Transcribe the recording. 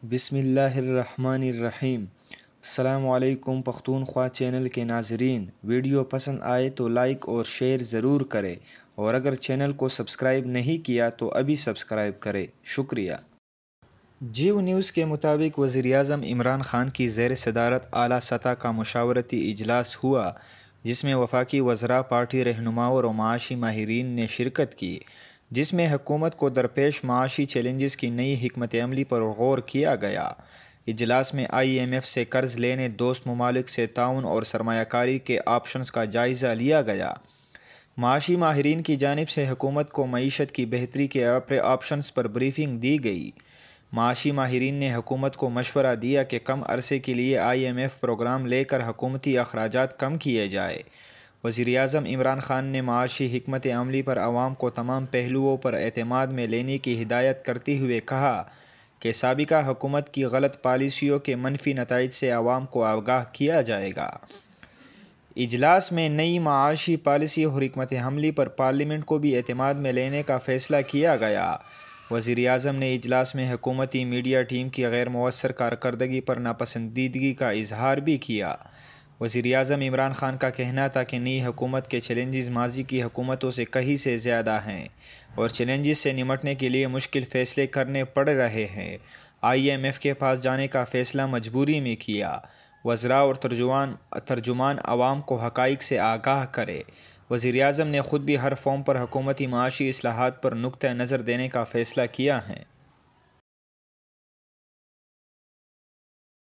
بسم اللہ الرحمن الرحیم۔ السلام علیکم پختونخوا چینل کے ناظرین، ویڈیو پسند آئے تو لائک اور شیئر ضرور کریں، اور اگر چینل کو سبسکرائب نہیں کیا تو ابھی سبسکرائب کریں، شکریہ۔ جیو نیوز کے مطابق وزیراعظم عمران خان کی زیر صدارت اعلیٰ سطح کا مشاورتی اجلاس ہوا، جس میں وفاقی وزراء، پارٹی رہنماؤں اور معاشی ماہرین نے شرکت کی، جس میں حکومت کو درپیش معاشی چیلنجز کی نئی حکمت عملی پر غور کیا گیا۔ اجلاس میں IMF سے قرض لینے، دوست ممالک سے تعاون اور سرمایہ کاری کے آپشنز کا جائزہ لیا گیا۔ معاشی ماہرین کی جانب سے حکومت کو معیشت کی بہتری کے آپشنز پر بریفنگ دی گئی۔ معاشی ماہرین نے حکومت کو مشورہ دیا کہ کم عرصے کے لیے IMF پروگرام لے کر حکومتی اخراجات کم کیے جائے۔ وزیراعظم عمران خان نے معاشی حکمت عملی پر عوام کو تمام پہلوؤں پر اعتماد میں لینے کی ہدایت کرتے ہوئے کہا کہ سابقہ حکومت کی غلط پالیسیوں کے منفی نتائج سے عوام کو آگاہ کیا جائے گا۔ اجلاس میں نئی معاشی پالیسی اور حکمت عملی پر پارلیمنٹ کو بھی اعتماد میں لینے کا فیصلہ کیا گیا۔ وزیراعظم نے اجلاس میں حکومتی میڈیا ٹیم کی غیر مؤثر کارکردگی پر ناپسندیدگی کا اظہار بھی کیا۔ وزیراعظم عمران خان کا کہنا تھا کہ نئی حکومت کے چیلنجز ماضی کی حکومتوں سے کہیں سے زیادہ ہیں، اور چیلنجز سے نمٹنے کے لیے مشکل فیصلے کرنے پڑ رہے ہیں۔ IMF کے پاس جانے کا فیصلہ مجبوری میں کیا۔ وزراء اور ترجمان عوام کو حقائق سے آگاہ کریں۔ وزیراعظم نے خود بھی ہر فارم پر حکومتی معاشی اصلاحات پر نقطہ نظر دینے کا فیصلہ کیا ہے۔